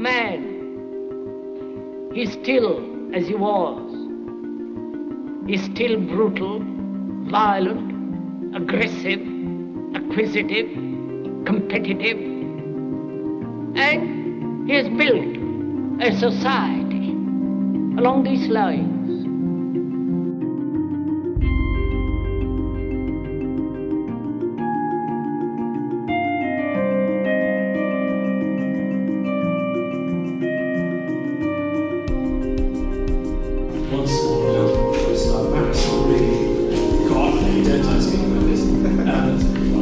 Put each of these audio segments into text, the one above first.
man, he's still as he was. He's still brutal, violent, aggressive, acquisitive, competitive, and he has built a society along these lines.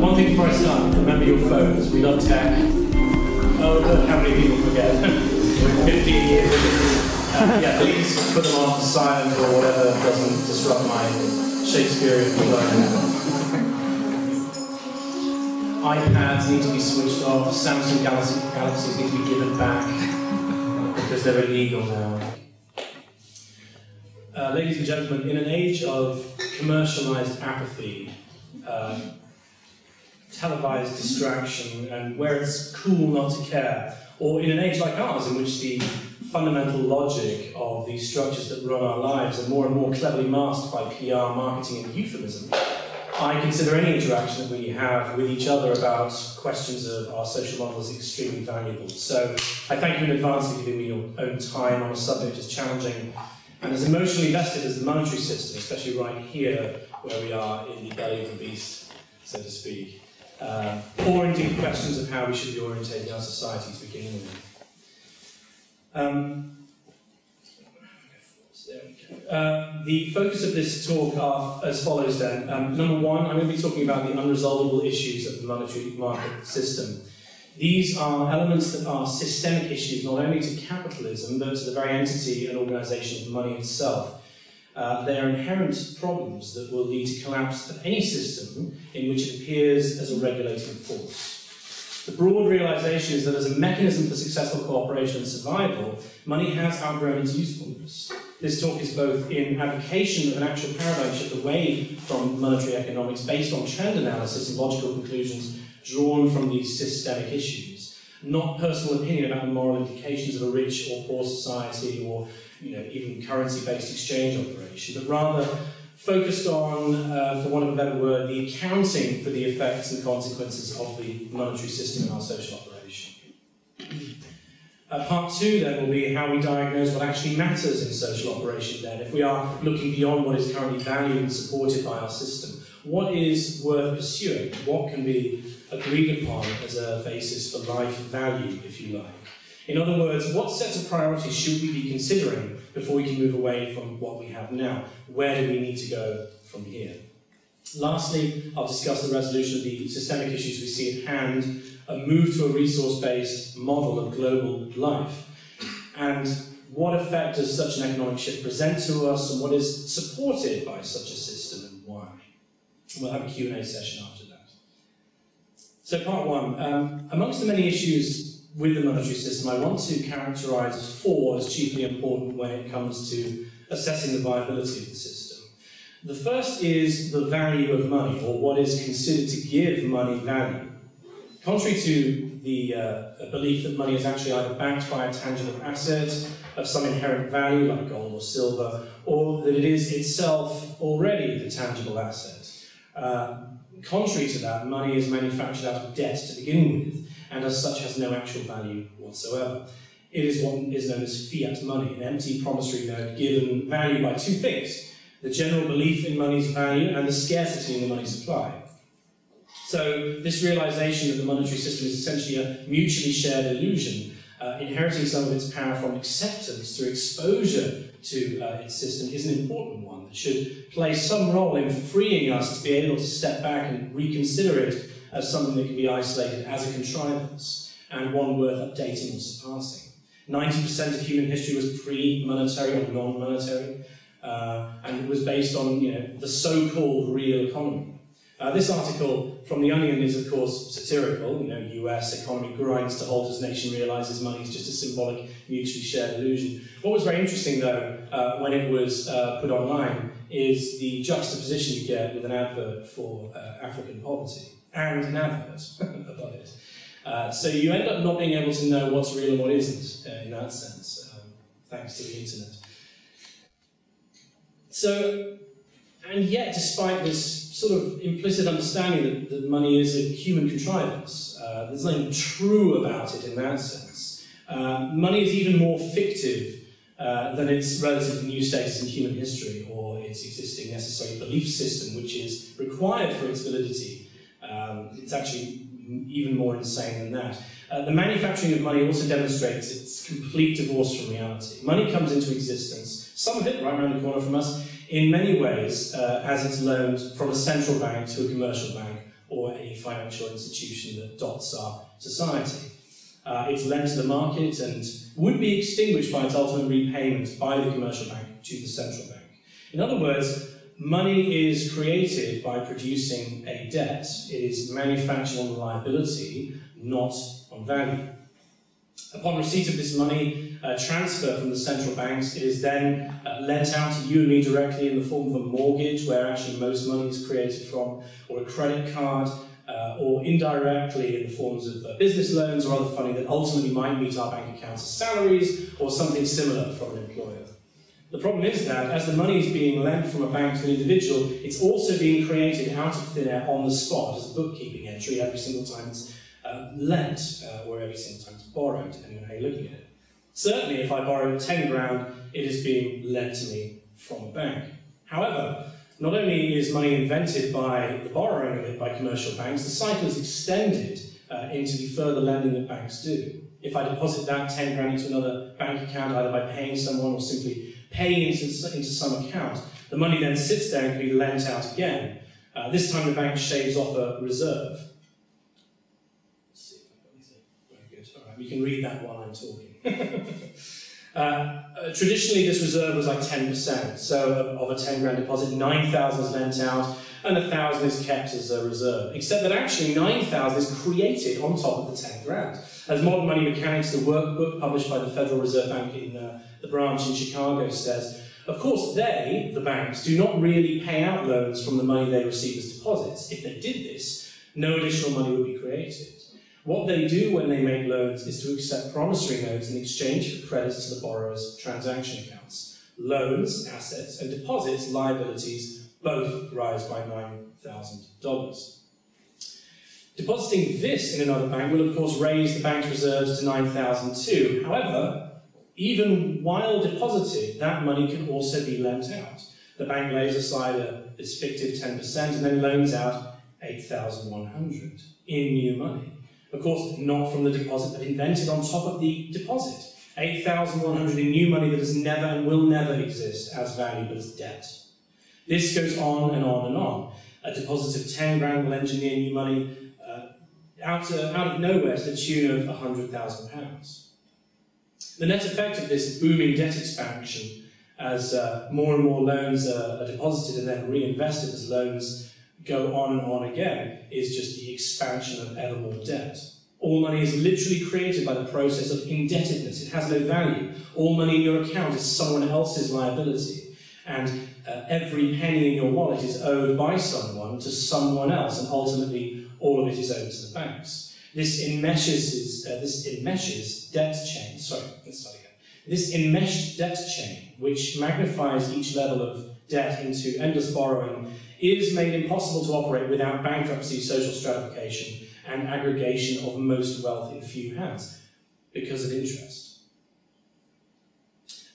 One thing before I start, remember your phones. We love tech. Oh, look how many people forget. 15 years. Yeah, please put them on silent or whatever doesn't disrupt my Shakespearean flow. iPads need to be switched off. Samsung Galaxies need to be given back because they're illegal now. Ladies and gentlemen, in an age of commercialized apathy, televised distraction, and where it's cool not to care, or in an age like ours in which the fundamental logic of these structures that run our lives are more and more cleverly masked by PR, marketing, and euphemism, I consider any interaction that we have with each other about questions of our social model as extremely valuable. So I thank you in advance for giving me your own time on a subject as challenging and as emotionally vested as the monetary system, especially right here where we are in the belly of the beast, so to speak. Or indeed questions of how we should be orientating our society to begin with. The focus of this talk are as follows then. Number one, I'm going to be talking about the unresolvable issues of the monetary market system. These are elements that are systemic issues not only to capitalism, but to the very entity and organisation of money itself. They are inherent problems that will lead to collapse of any system in which it appears as a regulating force. The broad realisation is that as a mechanism for successful cooperation and survival, money has outgrown its usefulness. This talk is both in advocation of an actual paradigm shift away from monetary economics based on trend analysis and logical conclusions drawn from these systemic issues, not personal opinion about the moral implications of a rich or poor society or even currency-based exchange operation, but rather focused on, for want of a better word, the accounting for the effects and consequences of the monetary system in our social operation. Part two then will be how we diagnose what actually matters in social operation then, if we are looking beyond what is currently valued and supported by our system. What is worth pursuing? What can be agreed upon as a basis for life value, if you like? In other words, what sets of priorities should we be considering before we can move away from what we have now? Where do we need to go from here? Lastly, I'll discuss the resolution of the systemic issues we see at hand, a move to a resource-based model of global life, and what effect does such an economic shift present to us, and what is supported by such a system, and why? We'll have a Q&A session after that. So part one, amongst the many issues with the monetary system, I want to characterise four as chiefly important when it comes to assessing the viability of the system. The first is the value of money, or what is considered to give money value. Contrary to the belief that money is actually either backed by a tangible asset of some inherent value, like gold or silver, or that it is itself already the tangible asset. Contrary to that, money is manufactured out of debt to begin with, and as such has no actual value whatsoever. It is what is known as fiat money, an empty promissory note given value by two things: the general belief in money's value and the scarcity in the money supply. So this realization that the monetary system is essentially a mutually shared illusion, inheriting some of its power from acceptance through exposure to its system, is an important one that should play some role in freeing us to be able to step back and reconsider it as something that can be isolated as a contrivance, and one worth updating or surpassing. 90% of human history was pre-monetary or non-monetary, and it was based on the so-called real economy. This article from The Onion is, of course, satirical. US economy grinds to halt as nation realises money is just a symbolic, mutually shared illusion. What was very interesting, though, when it was put online, is the juxtaposition you get with an advert for African poverty, and an advert about it. So you end up not being able to know what's real and what isn't in that sense, thanks to the internet. So, and yet, despite this sort of implicit understanding that money is a human contrivance, there's nothing true about it in that sense. Money is even more fictive than its relative new status in human history or its existing necessary belief system, which is required for its validity. It's actually even more insane than that. The manufacturing of money also demonstrates its complete divorce from reality. Money comes into existence, some of it right around the corner from us, in many ways as it's loaned from a central bank to a commercial bank or any financial institution that dots our society. It's lent to the market and would be extinguished by its ultimate repayment by the commercial bank to the central bank. In other words, money is created by producing a debt. It is manufactured on liability, not on value. Upon receipt of this money transfer from the central banks, it is then lent out to you and me directly in the form of a mortgage, where actually most money is created from, or a credit card, or indirectly in the forms of business loans or other funding that ultimately might meet our bank accounts as salaries or something similar from an employer. The problem is that as the money is being lent from a bank to an individual, it's also being created out of thin air on the spot as a bookkeeping entry every single time it's lent, or every single time it's borrowed, depending on how you're looking at it. Certainly, if I borrow 10 grand, it is being lent to me from a bank. However, not only is money invented by the borrowing of it by commercial banks, the cycle is extended into the further lending that banks do. If I deposit that 10 grand into another bank account, either by paying someone or simply paying into some account, the money then sits there and can be lent out again. This time the bank shaves off a reserve. Let's see if I've got anything. Very good. All right, you can read that while I'm talking. Traditionally, this reserve was like 10%, so of a 10 grand deposit, 9,000 is lent out, and 1,000 is kept as a reserve. Except that actually 9,000 is created on top of the 10 grand. As Modern Money Mechanics, the workbook published by the Federal Reserve Bank in the branch in Chicago, says, of course they, the banks, do not really pay out loans from the money they receive as deposits. If they did this, no additional money would be created. What they do when they make loans is to accept promissory notes in exchange for credits to the borrower's transaction accounts. Loans, assets, and deposits, liabilities, both rise by $9,000. Depositing this in another bank will of course raise the bank's reserves to $9,000 too. However, even while deposited, that money can also be lent out. The bank lays aside this fictive 10% and then loans out $8,100 in new money. Of course, not from the deposit, but invented on top of the deposit. $8,100 in new money that has never and will never exist as value, but as debt. This goes on and on and on. A deposit of 10 grand will engineer new money out of nowhere to the tune of £100,000. The net effect of this booming debt expansion, as more and more loans are deposited and then reinvested as loans go on and on again, is just the expansion of ever more debt. All money is literally created by the process of indebtedness. It has no value. All money in your account is someone else's liability. And every penny in your wallet is owed by someone to someone else, and ultimately all of it is owed to the banks. This enmeshes debt chain. Sorry, let's start again. This enmeshed debt chain, which magnifies each level of debt into endless borrowing, is made impossible to operate without bankruptcy, social stratification, and aggregation of most wealth in few hands, because of interest.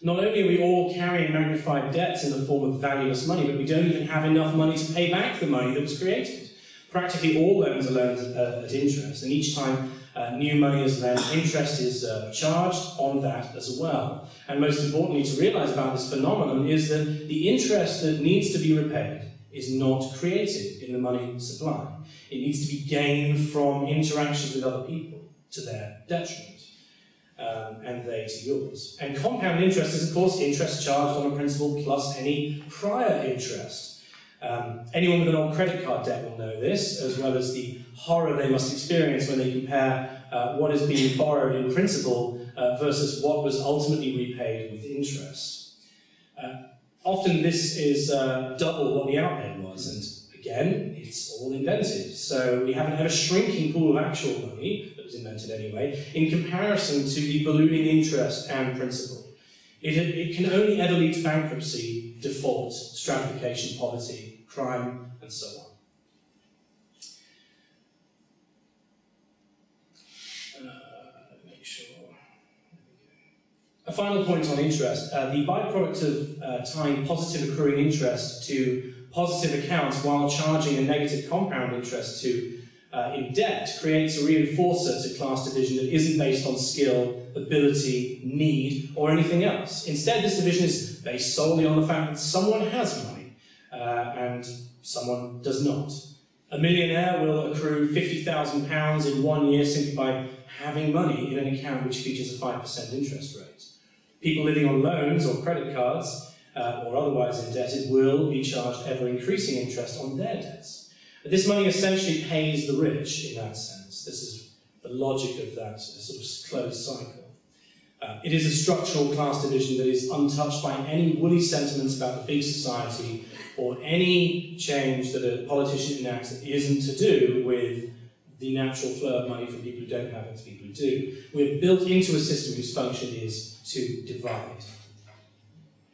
Not only are we all carrying magnified debts in the form of valueless money, but we don't even have enough money to pay back the money that was created. Practically all loans are loans at interest, and each time new money is lent, interest is charged on that as well. And most importantly, to realise about this phenomenon is that the interest that needs to be repaid is not created in the money supply. It needs to be gained from interactions with other people to their detriment, and they to yours. And compound interest is, of course, interest charged on a principal plus any prior interest. Anyone with an old credit card debt will know this, as well as the horror they must experience when they compare what is being borrowed in principal versus what was ultimately repaid with interest. Often this is double what the outlay was, and again, it's all invented. So we have an ever-shrinking pool of actual money that was invented anyway, in comparison to the ballooning interest and principal. It can only ever lead to bankruptcy, default, stratification, poverty, crime, and so on. Make sure. A final point on interest. The byproduct of tying positive accruing interest to positive accounts while charging a negative compound interest to in debt creates a reinforcer to class division that isn't based on skill, ability, need, or anything else. Instead, this division is based solely on the fact that someone has money and someone does not. A millionaire will accrue £50,000 in 1 year simply by having money in an account which features a 5% interest rate. People living on loans or credit cards or otherwise indebted will be charged ever-increasing interest on their debts. This money essentially pays the rich in that sense. This is the logic of that sort of closed cycle. It is a structural class division that is untouched by any woolly sentiments about the big society or any change that a politician enacts that isn't to do with the natural flow of money from people who don't have it to people who do. We're built into a system whose function is to divide.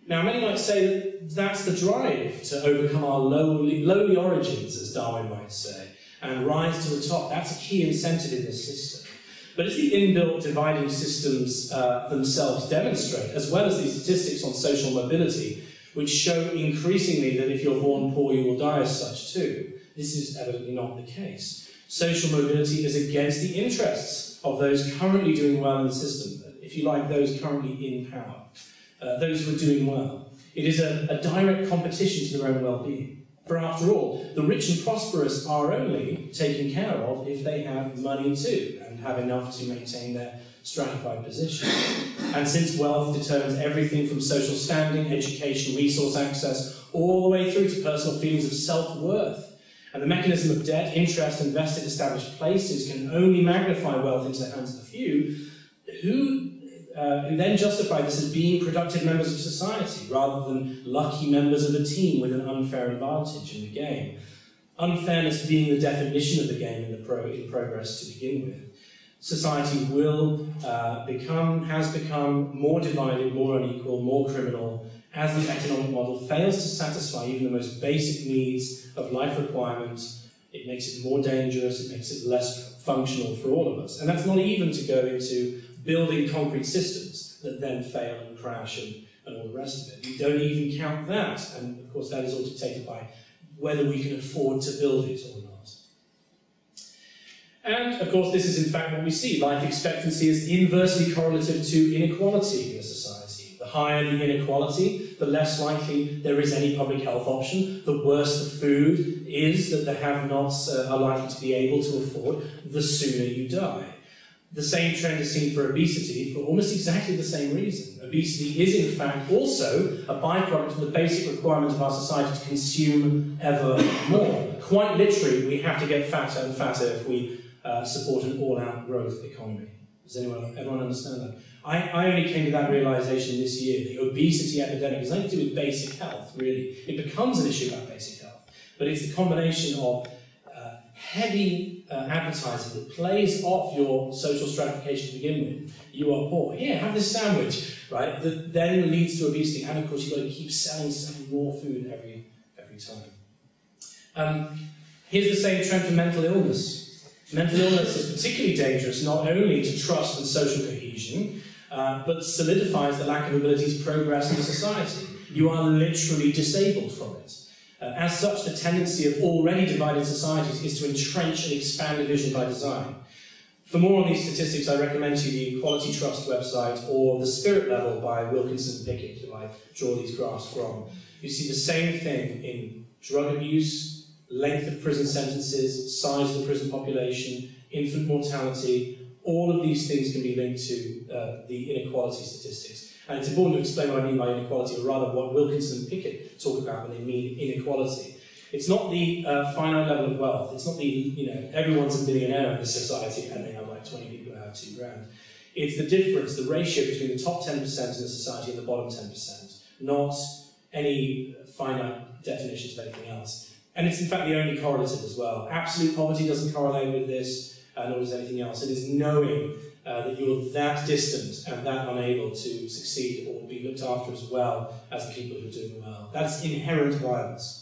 Now, many might say that that's the drive to overcome our lowly origins, as Darwin might say, and rise to the top. That's a key incentive in this system. But as the inbuilt dividing systems themselves demonstrate, as well as the statistics on social mobility, which show increasingly that if you're born poor, you will die as such too, this is evidently not the case. Social mobility is against the interests of those currently doing well in the system, if you like, those currently in power. Those who are doing well. It is a direct competition to their own well-being. For after all, the rich and prosperous are only taken care of if they have money too, and have enough to maintain their stratified position. And since wealth determines everything from social standing, education, resource access, all the way through to personal feelings of self-worth, and the mechanism of debt, interest, and vested established places can only magnify wealth into the hands of a few, who then justify this as being productive members of society rather than lucky members of a team with an unfair advantage in the game. Unfairness being the definition of the game in progress to begin with. Society has become more divided, more unequal, more criminal, as the economic model fails to satisfy even the most basic needs of life requirements. It makes it more dangerous, it makes it less functional for all of us. And that's not even to go into building concrete systems that then fail and crash and all the rest of it. We don't even count that, and of course that is all dictated by whether we can afford to build it or not. And of course this is in fact what we see. Life expectancy is inversely correlative to inequality in a society. The higher the inequality, the less likely there is any public health option, the worse the food is that the have-nots are likely to be able to afford, the sooner you die. The same trend is seen for obesity for almost exactly the same reason. Obesity is in fact also a byproduct of the basic requirement of our society to consume ever more. Quite literally, we have to get fatter and fatter if we support an all-out growth economy. Does everyone understand that? I only came to that realization this year. The obesity epidemic has nothing to do with basic health, really. It becomes an issue about basic health, but it's the combination of heavy advertising that plays off your social stratification to begin with. You are poor. Here, have this sandwich, right? That then leads to obesity, and of course you've got to keep selling more food every time. Here's the same trend for mental illness. Mental illness is particularly dangerous not only to trust and social cohesion, but solidifies the lack of ability to progress in society. You are literally disabled from it. As such, the tendency of already divided societies is to entrench and expand division by design. For more on these statistics, I recommend to you the Equality Trust website or The Spirit Level by Wilkinson and Pickett, who I draw these graphs from. You see the same thing in drug abuse, length of prison sentences, size of the prison population, infant mortality. All of these things can be linked to the inequality statistics. And it's important to explain what I mean by inequality, or rather what Wilkinson and Pickett talk about when they mean inequality. It's not the finite level of wealth. It's not the, everyone's a millionaire in this society and they have like 20 people who have $2 grand. It's the difference, the ratio between the top 10% in the society and the bottom 10%, not any finite definitions of anything else. And it's in fact the only correlative as well. Absolute poverty doesn't correlate with this. nor does anything else. It is knowing that you're that distant and that unable to succeed or be looked after as well as the people who are doing well. That's inherent violence.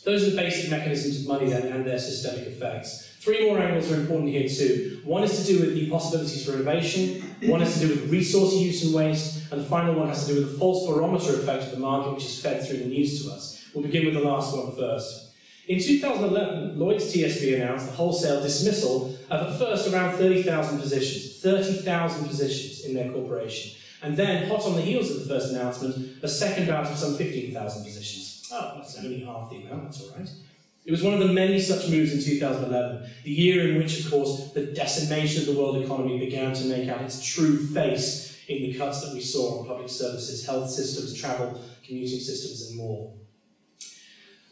Those are the basic mechanisms of money then and their systemic effects. Three more angles are important here too. One is to do with the possibilities for innovation, one has to do with resource use and waste, and the final one has to do with the false barometer effect of the market which is fed through the news to us. We'll begin with the last one first. In 2011, Lloyd's TSB announced the wholesale dismissal of at first around 30,000 positions. 30,000 positions in their corporation. And then, hot on the heels of the first announcement, a second bout of some 15,000 positions. Oh, that's only half the amount, that's all right. It was one of the many such moves in 2011, the year in which, of course, the decimation of the world economy began to make out its true face in the cuts that we saw on public services, health systems, travel, commuting systems, and more.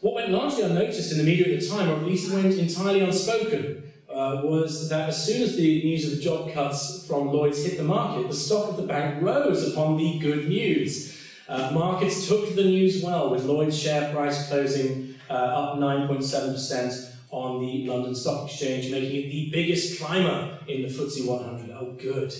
What went largely unnoticed in the media at the time, or at least went entirely unspoken, was that as soon as the news of the job cuts from Lloyd's hit the market, the stock of the bank rose upon the good news. Markets took the news well, with Lloyd's share price closing up 9.7% on the London Stock Exchange, making it the biggest climber in the FTSE 100. Oh, good.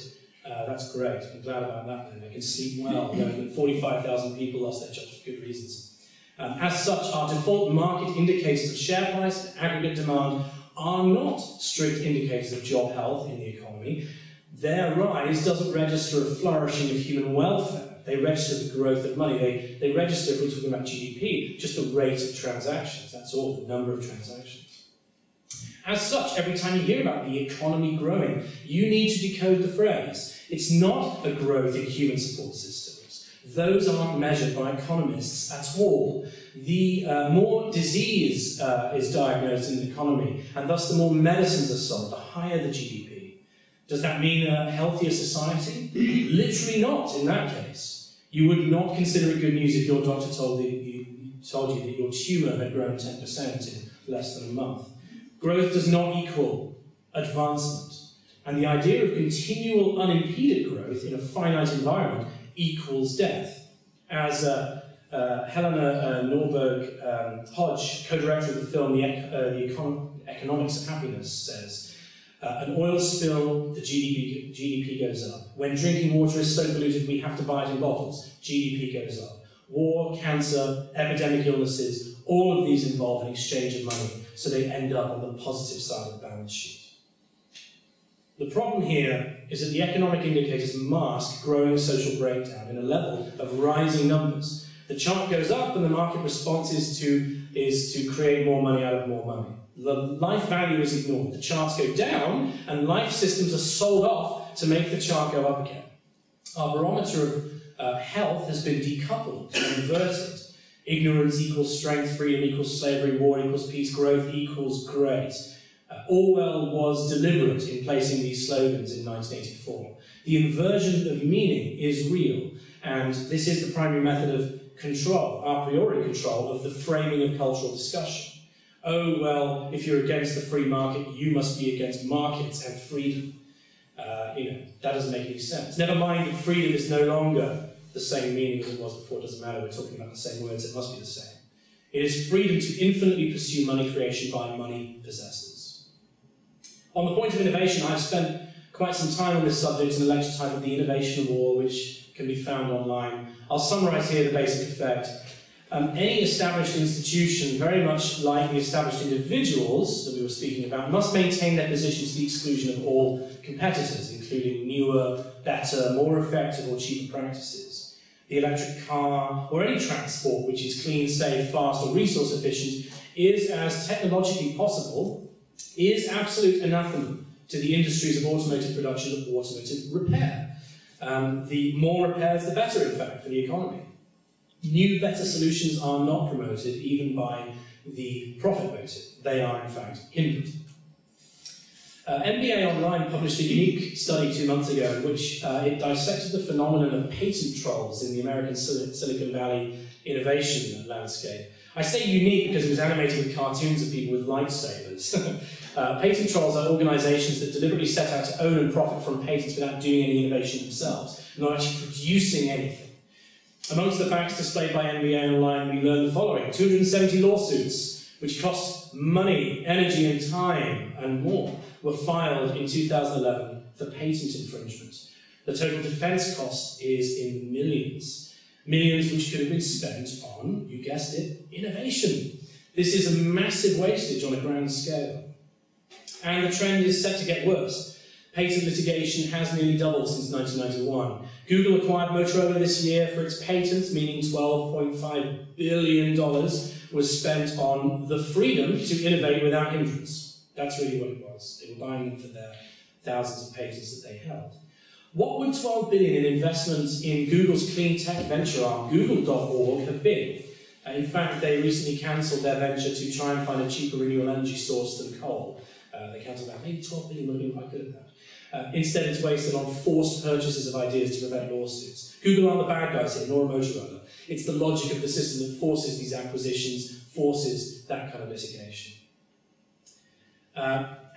That's great. I'm glad about that then. I can sleep well, knowing that 45,000 people lost their jobs for good reasons. As such, our default market indicators of share price and aggregate demand are not strict indicators of job health in the economy. Their rise doesn't register a flourishing of human welfare. They register the growth of money. They register, if we're talking about GDP, just the rate of transactions. That's all, the number of transactions. As such, every time you hear about the economy growing, you need to decode the phrase. It's not a growth in human support systems. Those aren't measured by economists at all. The more disease is diagnosed in the economy, and thus the more medicines are sold, the higher the GDP. Does that mean a healthier society? Literally not, in that case. You would not consider it good news if your doctor told you that your tumour had grown 10% in less than a month. Growth does not equal advancement. And the idea of continual unimpeded growth in a finite environment equals death. As Helena Norberg-Hodge, co-director of the film The Economics of Happiness, says, an oil spill, the GDP goes up. When drinking water is so polluted we have to buy it in bottles, GDP goes up. War, cancer, epidemic illnesses, all of these involve an exchange of money, so they end up on the positive side of the balance sheet. The problem here is that the economic indicators mask growing social breakdown in a level of rising numbers. The chart goes up and the market response is to create more money out of more money. The life value is ignored. The charts go down and life systems are sold off to make the chart go up again. Our barometer of health has been decoupled and inverted. Ignorance equals strength, freedom equals slavery, war equals peace, growth equals great. Orwell was deliberate in placing these slogans in 1984. The inversion of meaning is real, and this is the primary method of control, a priori control, of the framing of cultural discussion. Oh, well, if you're against the free market, you must be against markets and freedom. That doesn't make any sense. Never mind that freedom is no longer the same meaning as it was before. It doesn't matter, we're talking about the same words, it must be the same. It is freedom to infinitely pursue money creation by money possessors. On the point of innovation, I've spent quite some time on this subject in a lecture titled The Innovation War, which can be found online. I'll summarise here the basic effect. Any established institution, very much like the established individuals that we were speaking about, must maintain their position to the exclusion of all competitors, including newer, better, more effective or cheaper practices. The electric car, or any transport which is clean, safe, fast or resource efficient, is, as technologically possible, is absolute anathema to the industries of automotive production and automotive repair. The more repairs, the better, in fact, for the economy. New, better solutions are not promoted, even by the profit motive. They are, in fact, hindered. MBA Online published a unique study 2 months ago in which it dissected the phenomenon of patent trolls in the American Silicon Valley innovation landscape. I say unique because it was animated with cartoons of people with lightsabers. Patent trolls are organisations that deliberately set out to own and profit from patents without doing any innovation themselves, not actually producing anything. Amongst the facts displayed by MBA Online, we learn the following. 270 lawsuits, which cost money, energy and time and more were filed in 2011 for patent infringement. The total defence cost is in millions. Millions which could have been spent on, you guessed it, innovation. This is a massive wastage on a grand scale. And the trend is set to get worse. Patent litigation has nearly doubled since 1991. Google acquired Motorola this year for its patents, meaning $12.5 billion was spent on the freedom to innovate without hindrance. That's really what it was. They were buying them for their thousands of patents that they held. What would $12 billion in investments in Google's clean tech venture arm, Google.org, have been? In fact, they recently cancelled their venture to try and find a cheaper renewable energy source than coal. They cancelled that. Maybe $12 billion would have been quite good at that. Instead, it's wasted on forced purchases of ideas to prevent lawsuits. Google aren't the bad guys here, nor Motorola. It's the logic of the system that forces these acquisitions, forces that kind of litigation.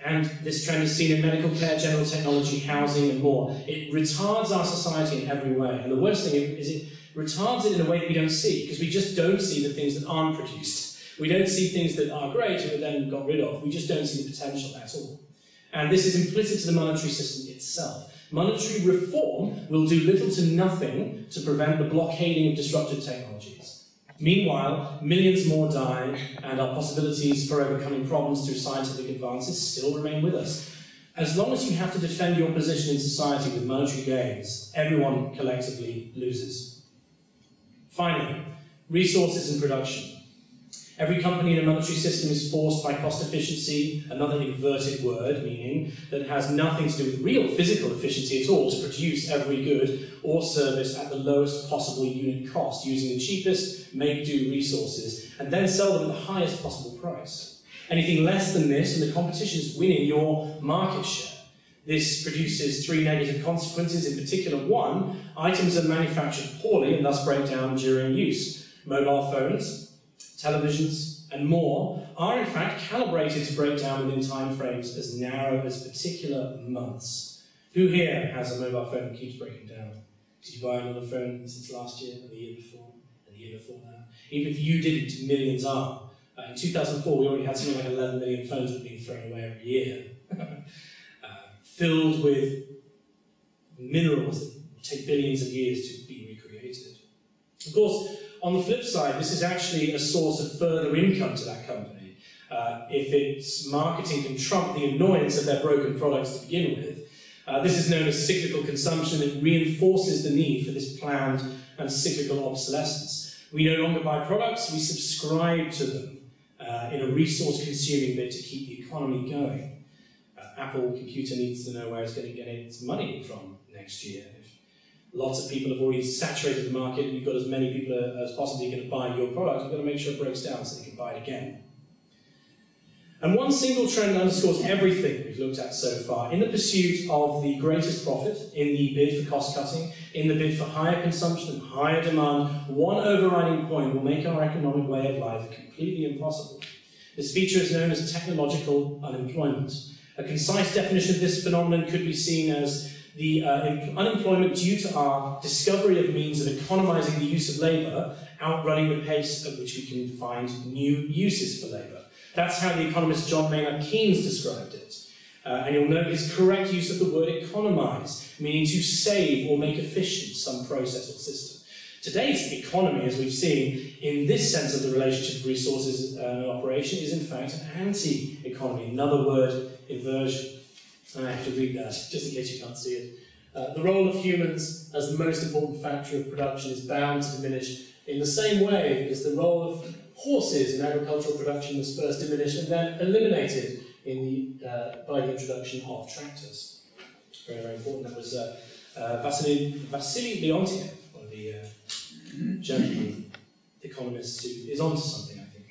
And this trend is seen in medical care, general technology, housing, and more. It retards our society in every way. And the worst thing is it retards it in a way that we don't see, because we just don't see the things that aren't produced. We don't see things that are great and are then got rid of. We just don't see the potential at all. And this is implicit to the monetary system itself. Monetary reform will do little to nothing to prevent the blockading of disruptive technologies. Meanwhile, millions more die, and our possibilities for overcoming problems through scientific advances still remain with us. As long as you have to defend your position in society with monetary gains, everyone collectively loses. Finally, resources and production. Every company in a monetary system is forced by cost efficiency, another inverted word, meaning that it has nothing to do with real physical efficiency at all, to produce every good or service at the lowest possible unit cost, using the cheapest make-do resources, and then sell them at the highest possible price. Anything less than this, and the competition is winning your market share. This produces three negative consequences. In particular, one, items are manufactured poorly and thus break down during use. Mobile phones, televisions, and more are in fact calibrated to break down within time frames as narrow as particular months. Who here has a mobile phone that keeps breaking down? Did you buy another phone since last year, or the year before, and the year before that? Even if you didn't, millions are. In 2004, we already had something like 11 million phones that were being thrown away every year, filled with minerals that take billions of years to be recreated. Of course, on the flip side, this is actually a source of further income to that company. If its marketing can trump the annoyance of their broken products to begin with, this is known as cyclical consumption. It reinforces the need for this planned and cyclical obsolescence. We no longer buy products, we subscribe to them in a resource-consuming bid to keep the economy going. Apple Computer needs to know where it's going to get its money from next year. Lots of people have already saturated the market, and you've got as many people as possibly going to buy your product. You've got to make sure it breaks down so they can buy it again. And one single trend underscores everything we've looked at so far. In the pursuit of the greatest profit, in the bid for cost-cutting, in the bid for higher consumption and higher demand, one overriding point will make our economic way of life completely impossible. This feature is known as technological unemployment. A concise definition of this phenomenon could be seen as the unemployment due to our discovery of means of economizing the use of labour, outrunning the pace at which we can find new uses for labour. That's how the economist John Maynard Keynes described it. And you'll note his correct use of the word economize, meaning to save or make efficient some process or system. Today's economy, as we've seen, in this sense of the relationship of resources and operation, is in fact an anti-economy, another word, inversion. I have to read that, just in case you can't see it. The role of humans as the most important factor of production is bound to diminish in the same way as the role of horses in agricultural production was first diminished and then eliminated in by the introduction of tractors. Very, very important. That was Vasily Leontiev, one of the German economists who is onto something, I think.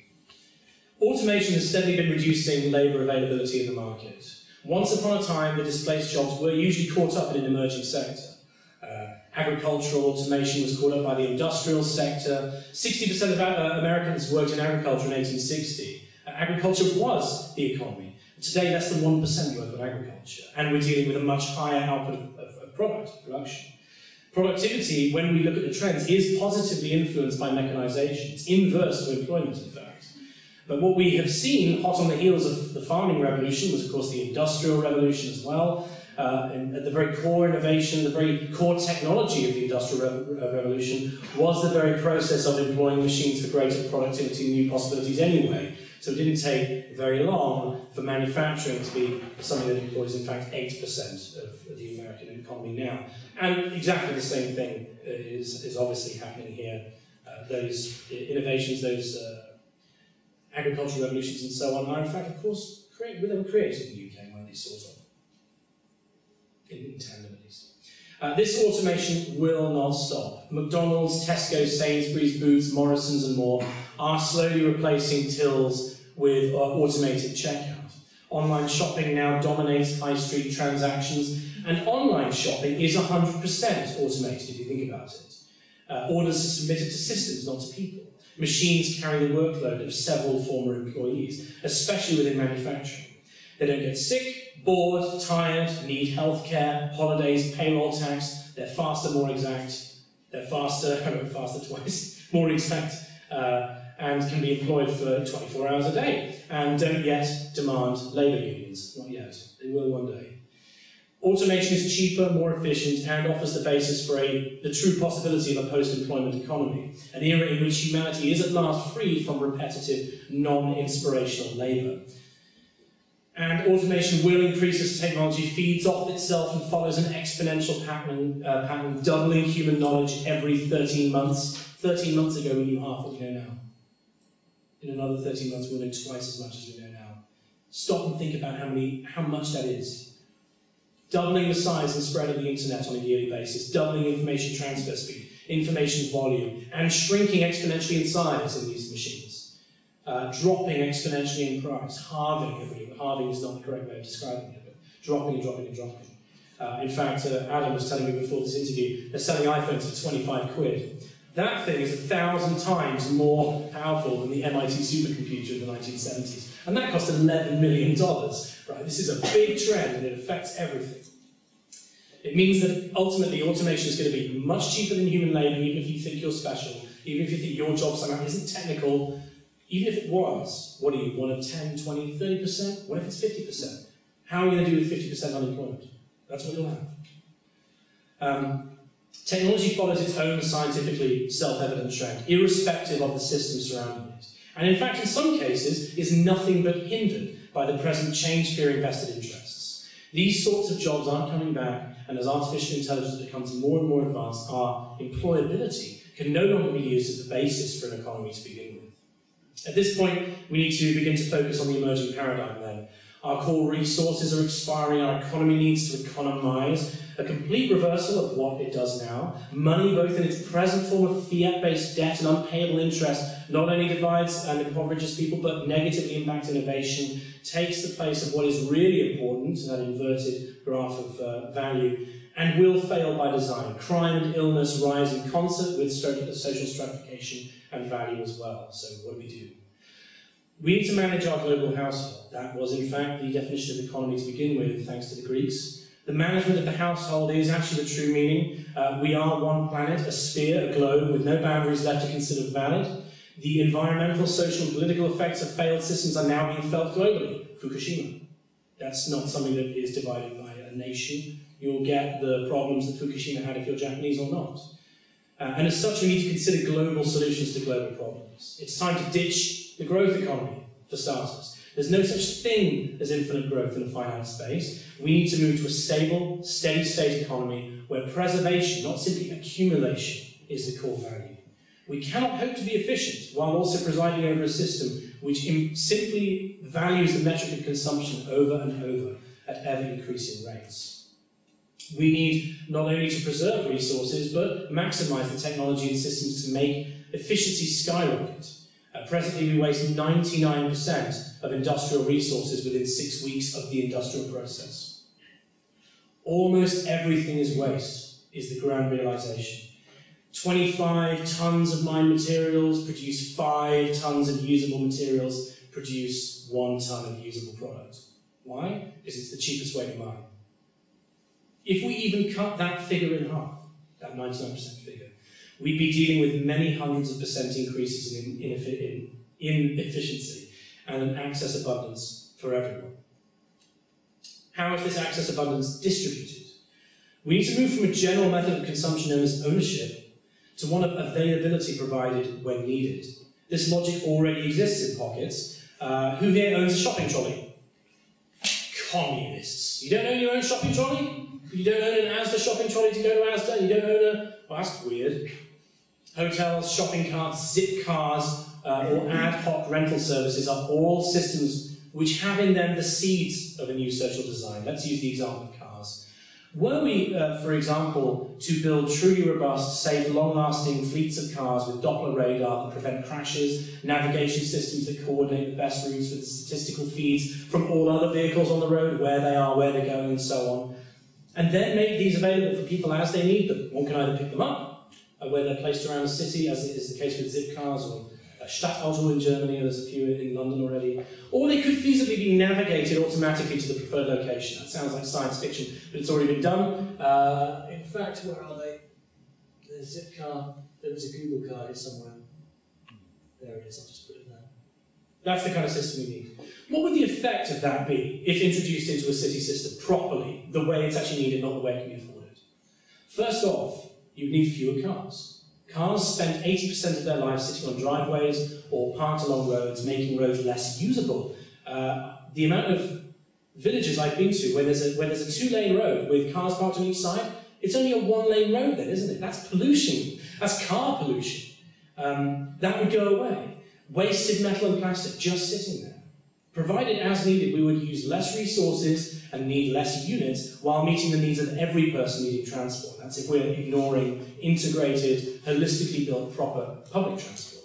Automation has steadily been reducing labour availability in the market. Once upon a time, the displaced jobs were usually caught up in an emerging sector. Agricultural automation was caught up by the industrial sector. 60% of Americans worked in agriculture in 1860. Agriculture was the economy. Today, less than 1% work on agriculture, and we're dealing with a much higher output of production. Productivity, when we look at the trends, is positively influenced by mechanization. It's inverse to employment, in fact. But what we have seen, hot on the heels of the farming revolution, was of course the industrial revolution as well. And at the very core innovation, the very core technology of the industrial revolution was the very process of employing machines for greater productivity and new possibilities anyway. So it didn't take very long for manufacturing to be something that employs, in fact, 8% of the American economy now. And exactly the same thing is obviously happening here. Those innovations, those agricultural revolutions and so on are, in fact, of course, they were created in the UK, weren't they, sort of? In tandem, at least. This automation will not stop. McDonald's, Tesco, Sainsbury's, Boots, Morrison's and more are slowly replacing tills with automated checkout. Online shopping now dominates high street transactions, and online shopping is 100% automated, if you think about it. Orders are submitted to systems, not to people. Machines carry the workload of several former employees, especially within manufacturing. They don't get sick, bored, tired, need healthcare, holidays, payroll tax. They're faster, more exact. They're faster, I wrote faster twice, more exact, and can be employed for 24 hours a day, and don't yet demand labour unions. Not yet. They will one day. Automation is cheaper, more efficient, and offers the basis for the true possibility of a post-employment economy, an era in which humanity is at last free from repetitive, non-inspirational labour. And automation will increase as technology feeds off itself and follows an exponential pattern, doubling human knowledge every 13 months. 13 months ago, we knew half what we know now. In another 13 months, we'll know twice as much as we know now. Stop and think about how much that is. Doubling the size and spread of the internet on a yearly basis, doubling information transfer speed, information volume, and shrinking exponentially in size in these machines. Dropping exponentially in price, halving everything. Halving is not the correct way of describing it, but dropping and dropping and dropping. In fact, Adam was telling me before this interview, they're selling iPhones for 25 quid. That thing is 1,000 times more powerful than the MIT supercomputer of the 1970s. And that cost $11 million. Right? This is a big trend and it affects everything. It means that ultimately automation is going to be much cheaper than human labour, even if you think you're special, even if you think your job somehow isn't technical. Even if it was, what do you want, 10, 20, 30%? What if it's 50%? How are you going to do with 50% unemployment? That's what you'll have. Technology follows its own scientifically self-evident trend, irrespective of the system surrounding it. And in fact, in some cases, is nothing but hindered by the present change-fearing vested interests. These sorts of jobs aren't coming back, and as artificial intelligence becomes more and more advanced, our employability can no longer be used as the basis for an economy to begin with. At this point, we need to begin to focus on the emerging paradigm then. Our core resources are expiring, our economy needs to economize, a complete reversal of what it does now. Money, both in its present form of fiat-based debt and unpayable interest, not only divides and impoverishes people, but negatively impacts innovation, takes the place of what is really important, that inverted graph of value, and will fail by design. Crime and illness rise in concert with social stratification and value as well. So what do we do? We need to manage our global household. That was, in fact, the definition of economy to begin with, thanks to the Greeks. The management of the household is actually the true meaning. We are one planet, a sphere, a globe, with no boundaries left to consider valid. The environmental, social, and political effects of failed systems are now being felt globally. Fukushima. That's not something that is divided by a nation. You'll get the problems that Fukushima had if you're Japanese or not. And as such, we need to consider global solutions to global problems. It's time to ditch the growth economy, for starters. There's no such thing as infinite growth in a finite space. We need to move to a stable, steady-state economy where preservation, not simply accumulation, is the core value. We cannot hope to be efficient while also presiding over a system which simply values the metric of consumption over and over at ever-increasing rates. We need not only to preserve resources, but maximise the technology and systems to make efficiency skyrocket. Presently, we waste 99% of industrial resources within 6 weeks of the industrial process. Almost everything is waste, is the grand realisation. 25 tons of mined materials produce 5 tons of usable materials, produce 1 ton of usable product. Why? Because it's the cheapest way to mine. If we even cut that figure in half, that 99% figure, we'd be dealing with many hundreds of % increases in efficiency. and an access abundance for everyone. How is this access abundance distributed? We need to move from a general method of consumption known as ownership to one of availability provided when needed. This logic already exists in pockets. Who here owns a shopping trolley? Communists. You don't own your own shopping trolley? You don't own an Asda shopping trolley to go to Asda? You don't own a... Well, that's weird. Hotels, shopping carts, zip cars, or ad hoc rental services are all systems which have in them the seeds of a new social design. Let's use the example of cars. Were we, for example, to build truly robust, safe, long-lasting fleets of cars with Doppler radar that prevent crashes, navigation systems that coordinate the best routes with statistical feeds from all other vehicles on the road, where they are, where they're going, and so on, and then make these available for people as they need them? One can either pick them up, where they're placed around the city, as is the case with zip cars, or Stadtauto in Germany, there's a few in London already, or they could feasibly be navigated automatically to the preferred location. That sounds like science fiction, but it's already been done. In fact, where are they? The zip car, there was a Google car here somewhere. There it is, I'll just put it there. That's the kind of system we need. What would the effect of that be if introduced into a city system properly, the way it's actually needed, not the way it can be afforded? First off, you'd need fewer cars. Cars spend 80% of their lives sitting on driveways or parked along roads, making roads less usable. The amount of villages I've been to where there's a two-lane road with cars parked on each side, it's only a one-lane road then, isn't it? That's pollution. That's car pollution. That would go away. Wasted metal and plastic just sitting there. Provided as needed, we would use less resources and need less units while meeting the needs of every person needing transport. That's if we're ignoring integrated, holistically built, proper public transport.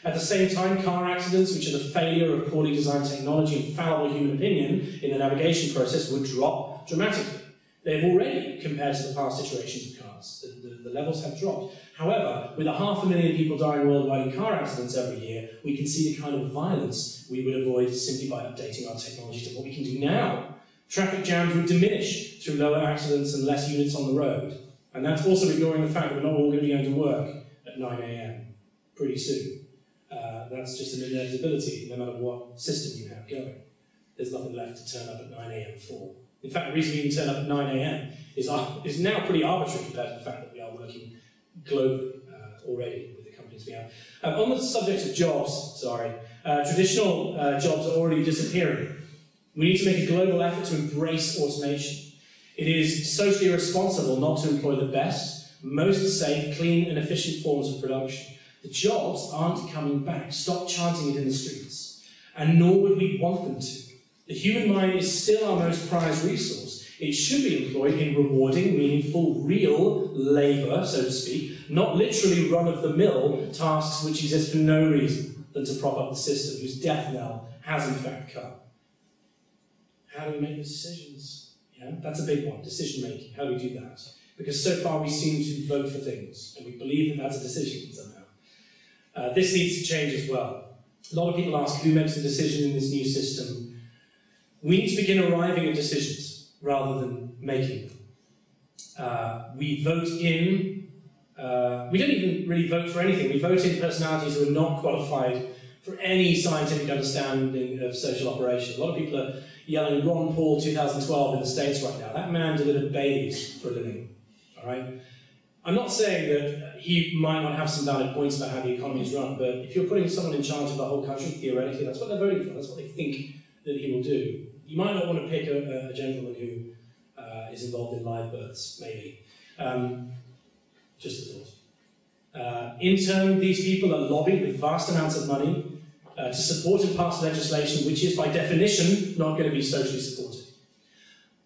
At the same time, car accidents, which are the failure of poorly designed technology and fallible human opinion in the navigation process, would drop dramatically. They've already, compared to the past iterations of cars, the levels have dropped. However, with 500,000 people dying worldwide in car accidents every year, we can see the kind of violence we would avoid simply by updating our technology to what we can do now. Traffic jams would diminish through lower accidents and less units on the road. And that's also ignoring the fact that we're not all going to be going to work at 9 AM pretty soon. That's just an inevitability, no matter what system you have going. There's nothing left to turn up at 9 AM for. In fact, the reason we can turn up at 9 AM is now pretty arbitrary compared to the fact that we are working globally already with the companies we have. On the subject of jobs, traditional jobs are already disappearing. We need to make a global effort to embrace automation. It is socially responsible not to employ the best, most safe, clean and efficient forms of production. The jobs aren't coming back. Stop chanting it in the streets. And nor would we want them to. The human mind is still our most prized resource. It should be employed in rewarding, meaningful, real labour, so to speak, not literally run-of-the-mill tasks which exist for no reason than to prop up the system, whose death knell has in fact come. How do we make those decisions? Yeah, that's a big one, decision-making. How do we do that? Because so far we seem to vote for things, and we believe that that's a decision somehow. This needs to change as well. A lot of people ask who makes the decision in this new system. We need to begin arriving at decisions rather than making them. We vote in, we don't even really vote for anything. We vote in personalities who are not qualified for any scientific understanding of social operation. A lot of people are yelling Ron Paul 2012 in the States right now. That man delivered babies for a living, all right? I'm not saying that he might not have some valid points about how the economy is run, but if you're putting someone in charge of the whole country, theoretically, that's what they're voting for, that's what they think that he will do. You might not want to pick a gentleman who is involved in live births, maybe. Just a thought. In turn, these people are lobbied with vast amounts of money to support and pass legislation which is, by definition, not going to be socially supported.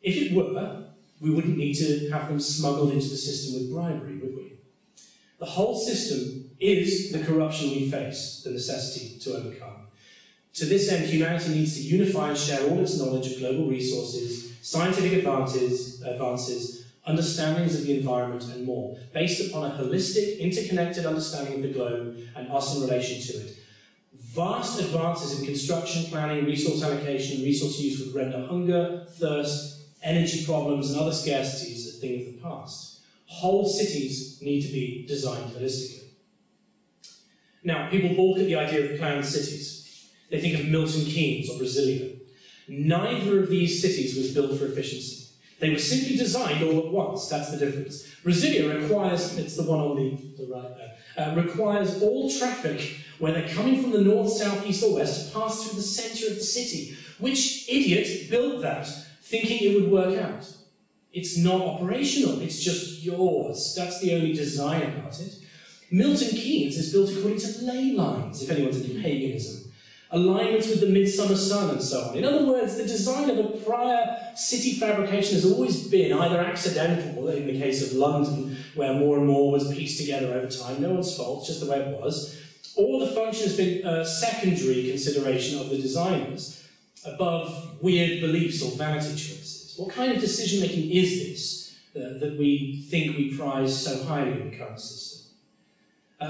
If it were, we wouldn't need to have them smuggled into the system with bribery, would we? The whole system is the corruption we face, the necessity to overcome. To this end, humanity needs to unify and share all its knowledge of global resources, scientific advances, understandings of the environment, and more, based upon a holistic, interconnected understanding of the globe and us in relation to it. Vast advances in construction, planning, resource allocation, resource use would render hunger, thirst, energy problems, and other scarcities a thing of the past. Whole cities need to be designed holistically. Now, people balk at the idea of planned cities. They think of Milton Keynes or Brasilia. Neither of these cities was built for efficiency. They were simply designed all at once. That's the difference. Brasilia requires, it's the one on the right there, requires all traffic, whether coming from the north, south, east or west, to pass through the centre of the city. Which idiot built that, thinking it would work out? It's not operational, it's just yours. That's the only design about it. Milton Keynes is built according to ley lines, if anyone's into paganism. Alignments with the midsummer sun and so on. In other words, the design of a prior city fabrication has always been either accidental, in the case of London, where more and more was pieced together over time, no one's fault, just the way it was, or the function has been a secondary consideration of the designers, above weird beliefs or vanity choices. What kind of decision-making is this that we think we prize so highly in the current system?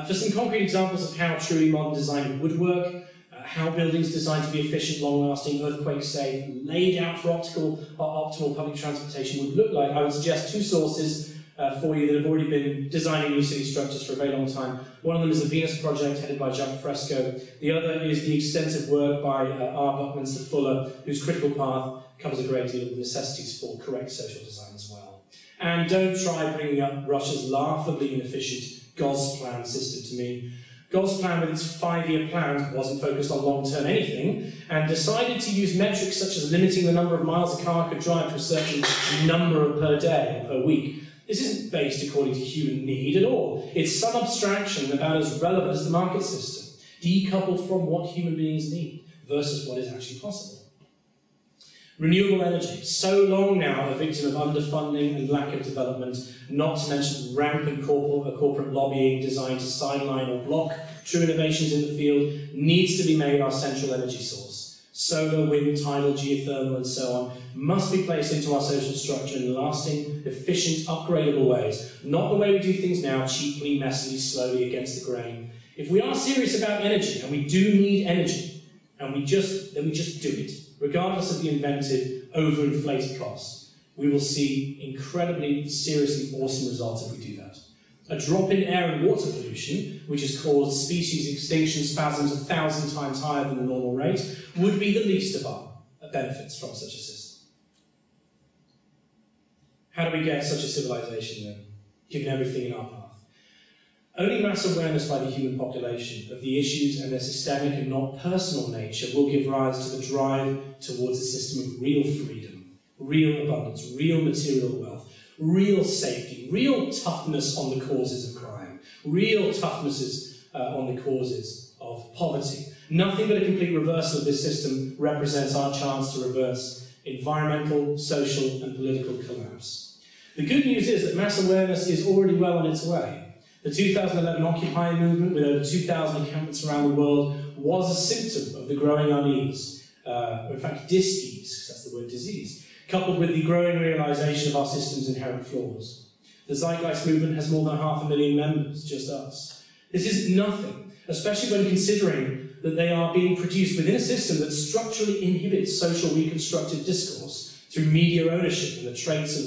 For some concrete examples of how truly modern design would work, how buildings designed to be efficient, long-lasting, earthquake-safe, laid out for optimal public transportation would look like, I would suggest two sources for you that have already been designing new city structures for a very long time. One of them is the Venus Project, headed by Jacques Fresco. The other is the extensive work by R. Buckminster Fuller, whose critical path covers a great deal of the necessities for correct social design as well. And don't try bringing up Russia's laughably inefficient Gosplan system to me. Gosplan, with its 5-year plan, wasn't focused on long-term anything, and decided to use metrics such as limiting the number of miles a car could drive to a certain number per day or per week. This isn't based according to human need at all. It's some abstraction about as relevant as the market system, decoupled from what human beings need versus what is actually possible. Renewable energy, so long now a victim of underfunding and lack of development, not to mention rampant corporate lobbying designed to sideline or block true innovations in the field, needs to be made our central energy source. Solar, wind, tidal, geothermal and so on must be placed into our social structure in lasting, efficient, upgradable ways, not the way we do things now, cheaply, messily, slowly against the grain. If we are serious about energy, and we do need energy, and then we just do it, regardless of the invented, overinflated costs, we will see incredibly, seriously awesome results if we do that. A drop in air and water pollution, which has caused species extinction spasms 1,000 times higher than the normal rate, would be the least of our benefits from such a system. How do we get such a civilization then, given everything in our path? Only mass awareness by the human population of the issues and their systemic and not personal nature will give rise to the drive towards a system of real freedom, real abundance, real material wealth, real safety, real toughness on the causes of crime, real toughness on the causes of poverty. Nothing but a complete reversal of this system represents our chance to reverse environmental, social and political collapse. The good news is that mass awareness is already well on its way. The 2011 Occupy movement, with over 2,000 encampments around the world, was a symptom of the growing unease, or in fact dis-ease, because that's the word disease, coupled with the growing realisation of our system's inherent flaws. The Zeitgeist movement has more than 500,000 members, just us. This is nothing, especially when considering that they are being produced within a system that structurally inhibits social reconstructive discourse through media ownership and the trains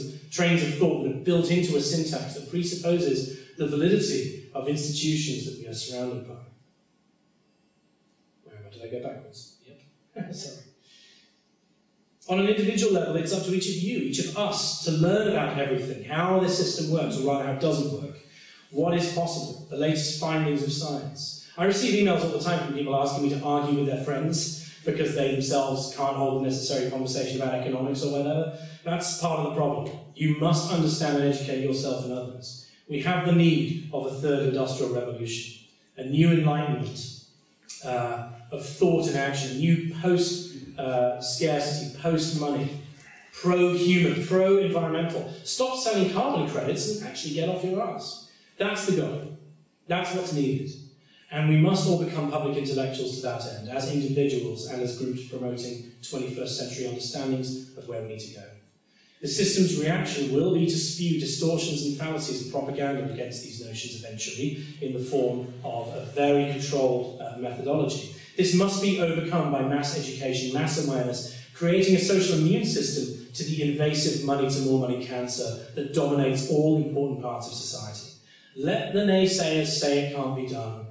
of thought that are built into a syntax that presupposes the validity of institutions that we are surrounded by. Where did I go backwards? Yep. Sorry. On an individual level, it's up to each of you, each of us, to learn about everything, how this system works, or rather how it doesn't work, what is possible, the latest findings of science. I receive emails all the time from people asking me to argue with their friends because they themselves can't hold the necessary conversation about economics or whatever. That's part of the problem. You must understand and educate yourself and others. We have the need of a third industrial revolution, a new enlightenment of thought and action, a new post-scarcity, post-money, pro-human, pro-environmental. Stop selling carbon credits and actually get off your ass. That's the goal. That's what's needed. And we must all become public intellectuals to that end, as individuals and as groups promoting 21st century understandings of where we need to go. The system's reaction will be to spew distortions and fallacies and propaganda against these notions eventually in the form of a very controlled methodology. This must be overcome by mass education, mass awareness, creating a social immune system to the invasive money-to-more-money cancer that dominates all important parts of society. Let the naysayers say it can't be done.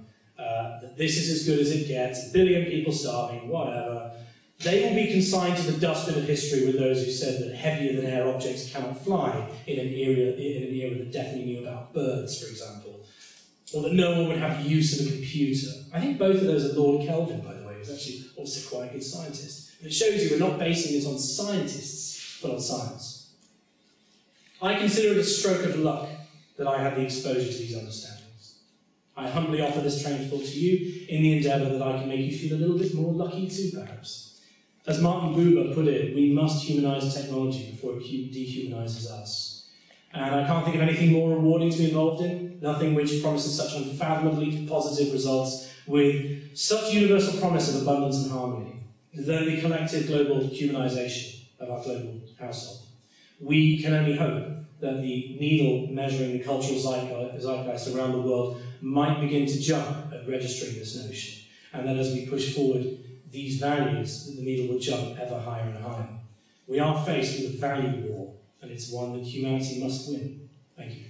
that this is as good as it gets, a billion people starving, whatever. They will be consigned to the dustbin of history with those who said that heavier-than-air objects cannot fly in an era that definitely knew about birds, for example, or that no one would have use of a computer. I think both of those are Lord Kelvin, by the way, who's actually also quite a good scientist. But it shows you we're not basing this on scientists, but on science. I consider it a stroke of luck that I had the exposure to these understandings. I humbly offer this train of thought to you in the endeavour that I can make you feel a little bit more lucky too, perhaps. As Martin Buber put it, we must humanise technology before it dehumanises us. And I can't think of anything more rewarding to be involved in, nothing which promises such unfathomably positive results with such universal promise of abundance and harmony than the collective global humanisation of our global household. We can only hope that the needle measuring the cultural zeitgeist around the world might begin to jump at registering this notion, and that as we push forward these values, the needle will jump ever higher and higher. We are faced with a value war, and it's one that humanity must win. Thank you.